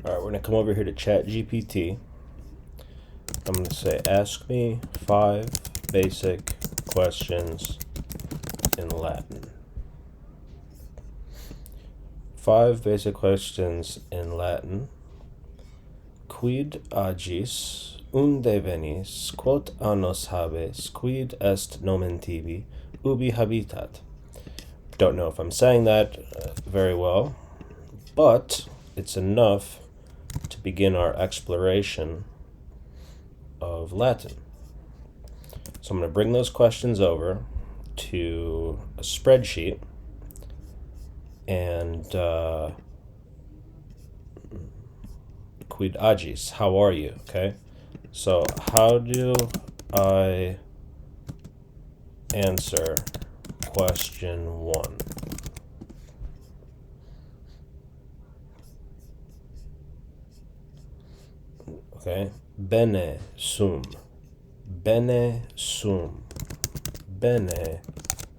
All right, we're going to come over here to ChatGPT. I'm going to say, ask me 5 basic questions in Latin. 5 basic questions in Latin. Quid agis, unde venis, quot annos habes, quid est nomen tibi, ubi habitat. Don't know if I'm saying that very well, but it's enough to begin our exploration of Latin. So I'm going to bring those questions over to a spreadsheet and quid agis, how are you? Okay, so how do I answer question 1? Okay, bene sum, bene sum, bene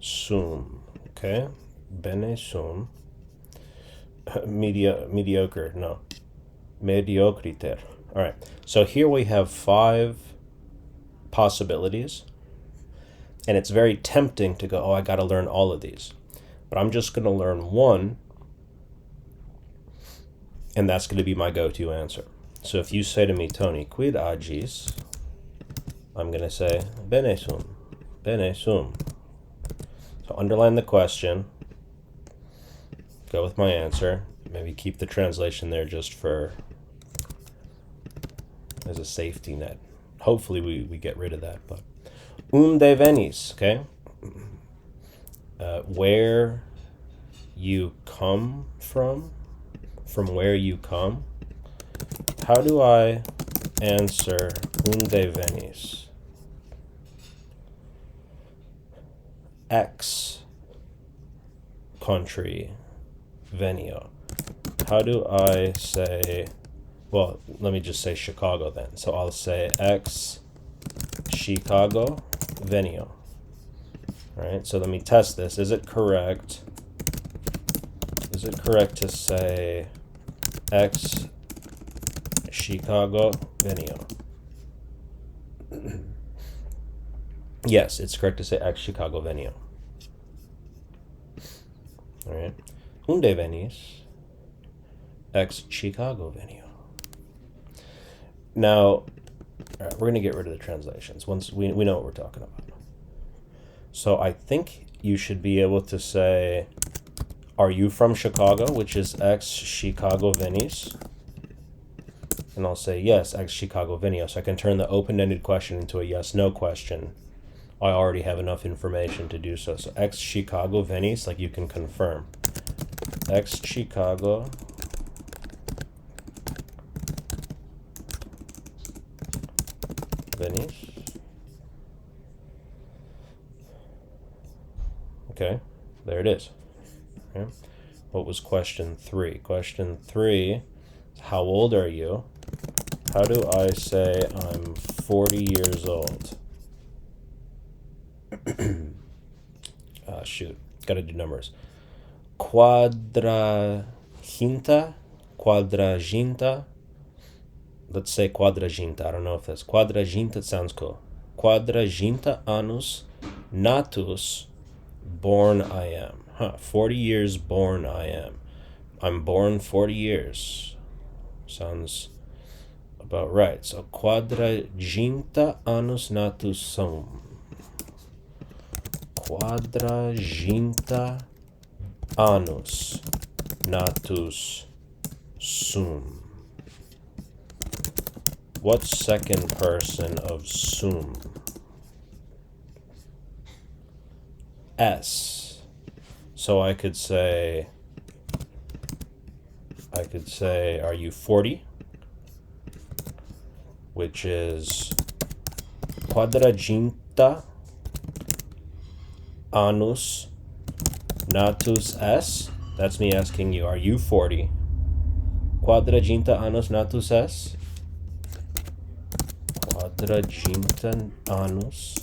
sum. Okay, bene sum. Mediocre, no. Mediocriter. All right, so here we have 5 possibilities, and it's very tempting to go, oh, I got to learn all of these. But I'm just going to learn one, and that's going to be my go-to answer. So if you say to me, Tony, quid agis, I'm going to say, bene sum, bene sum. So underline the question, go with my answer, maybe keep the translation there just for as a safety net. Hopefully we get rid of that. But unde venis, okay? Where you come from where you come. How do I answer unde venis? X country venio. How do I say, well, let me just say Chicago then. So I'll say ex Chicago venio. All right, so let me test this. Is it correct? Is it correct to say ex Chicago venio? Yes, it's correct to say ex Chicago venio. All right. Unde venis? Ex Chicago venio. Now, all right, we're going to get rid of the translations once we know what we're talking about. So I think you should be able to say, are you from Chicago, which is ex Chicago venis? And I'll say, yes, ex Chicago venio. So I can turn the open-ended question into a yes-no question. I already have enough information to do so. So ex Chicago venis, like you can confirm. Ex Chicago venis. Okay, there it is. Okay. What was question 3? Question 3, how old are you? How do I say I'm 40 years old? Shoot, gotta do numbers. Quadraginta. Let's say quadraginta. I don't know if that's quadraginta. It sounds cool. Quadraginta annus natus born I am. 40 years born I am. I'm born 40 years. Sounds about right. So quadraginta annus natus sum. Quadraginta annus natus sum. What's second person of sum? S. So I could say, are you 40? Which is quadraginta annus natus S. That's me asking you, are you 40? Quadraginta annus natus S. Quadraginta annus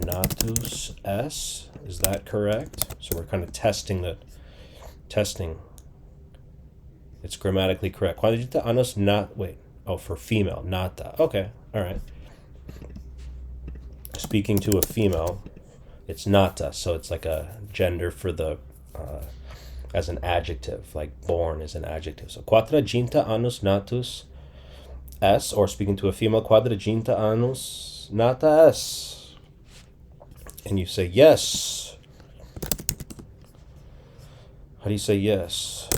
natus S. Is that correct? So we're kind of testing It's grammatically correct. Quadrigenta anos not wait. Oh, for female, nata. Okay, all right. Speaking to a female, it's nata, so it's like a gender for the as an adjective, like born is an adjective. So quadraginta annus natus es, or speaking to a female, quadraginta annus nata es. And you say yes. How do you say yes?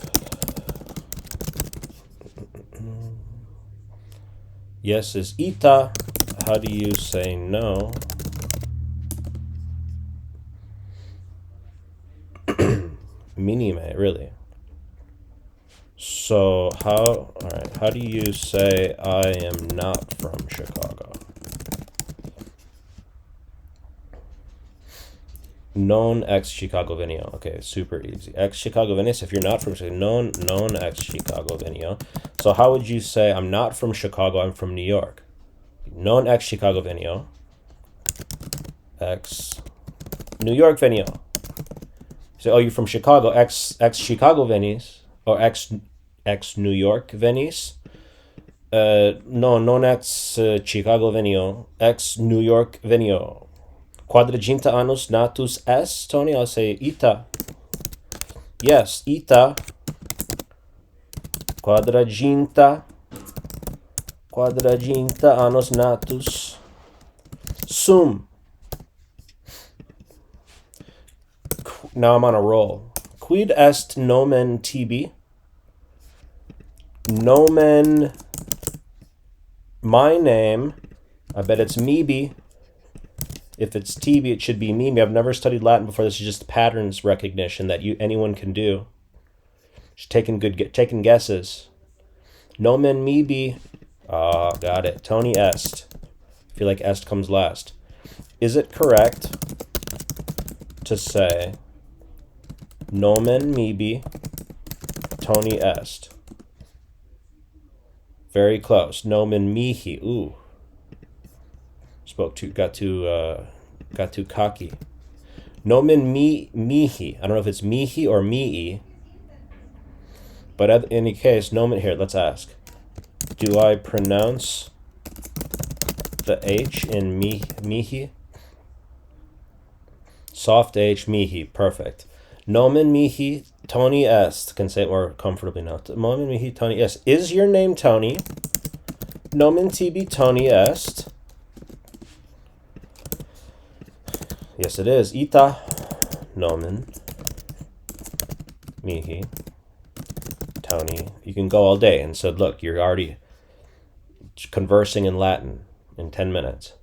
Yes is ita. How do you say no? Minime, really. So how do you say I am not from Chicago? Non ex Chicago venio. Okay, super easy. Ex Chicago venio. If you're not from Chicago, non ex Chicago venio. So how would you say I'm not from Chicago, I'm from New York? Non ex Chicago venio. Ex New York venio. So, oh, you're from Chicago, ex Chicago Venice, or ex New York Venice. No, non ex Chicago venio, ex New York venio. Quadraginta annus natus es, Tony? I'll say ita. Yes, ita. Quadraginta annus natus sum. Now I'm on a roll. Quid est nomen tibi? Nomen, my name. I bet it's maybe. If it's tibi, it should be mimi. I've never studied Latin before. This is just patterns recognition that anyone can do. Just taking guesses. Nomen mibi. Ah, got it. Tony est. I feel like est comes last. Is it correct to say nomen mibi Tony est? Very close. Nomen mihi. Ooh. Got too cocky. Nomen mihi. I don't know if it's mihi or mii. But in any case, nomen here, let's ask. Do I pronounce the H in mihi? Soft H, mihi. Perfect. Nomen mihi Tony est. Can say it more comfortably now. Nomen mihi Tony est. Is your name Tony? Nomen tibi Tony est. Yes, it is. Ita nomen mihi Tony. You can go all day and said, look, you're already conversing in Latin in 10 minutes.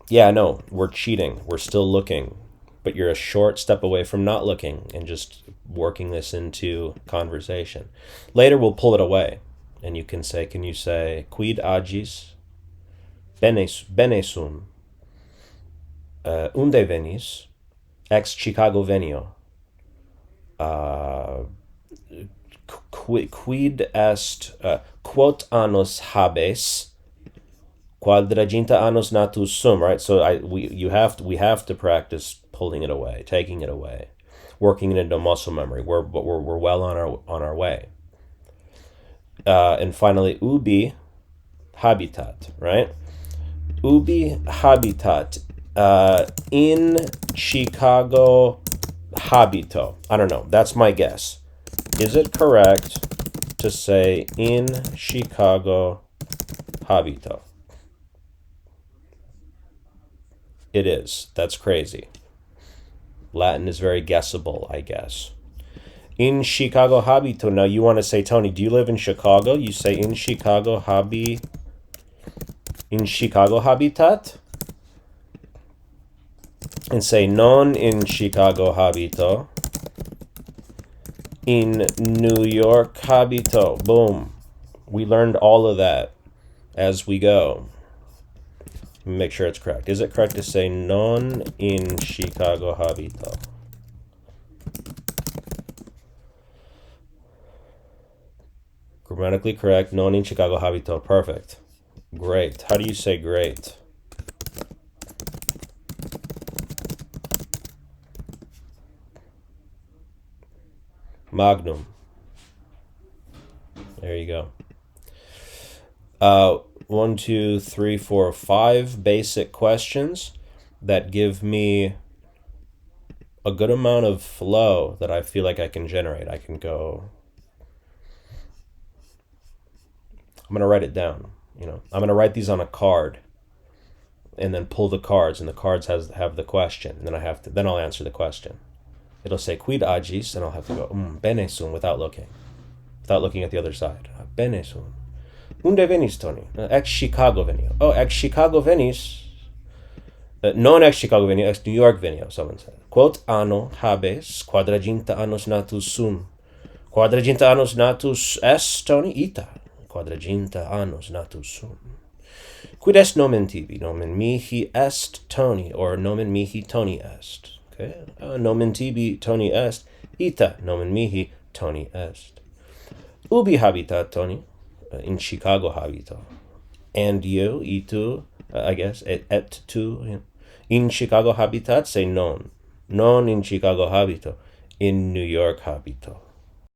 Yeah, no, we're cheating. We're still looking. But you're a short step away from not looking and just working this into conversation. Later, we'll pull it away. And you can say, quid agis? Bene sum. Unde venis? Ex Chicago venio. Quid est quot annos habes? Quadraginta annus natus sum. Right. So we have to practice pulling it away, taking it away, working it into muscle memory. We're well on our way. And finally, ubi habitat. Right. Ubi habitat. In Chicago habito. I don't know. That's my guess. Is it correct to say in Chicago habito? It is. That's crazy. Latin is very guessable, I guess. In Chicago habito. Now you want to say, Tony, do you live in Chicago? You say in Chicago in Chicago habitat? And say non in Chicago habito. In New York habito. Boom. We learned all of that as we go. Make sure it's correct. Is it correct to say non in Chicago habito? Grammatically correct. Non in Chicago habito. Perfect. Great. How do you say great? Magnum. There you go. 1, 2, 3, 4, 5 basic questions that give me a good amount of flow that I feel like I can generate. I can go, I'm going to write it down. I'm going to write these on a card and then pull the cards, and the cards have the question, and then I'll answer the question. It'll say quid agis, and I'll have to go bene sum without looking at the other side. Bene sum. Unde venis, Tony? Ex Chicago venio. Oh, ex Chicago venis. Non ex Chicago venio, ex New York venio, someone said. Quot anno habes quadraginta annos natus sum. Quadraginta annos natus est, Tony? Ita. Quadraginta annos natus sum. Quid est nomen tibi? Nomen mihi est Tony, or nomen mihi Tony est. Okay? Nomen tibi Tony est. Ita nomen mihi Tony est. Ubi habitat Tony? In Chicago habito. And you, itu, I guess, et tu, in Chicago habitat? Say non. Non in Chicago habito. In New York habito.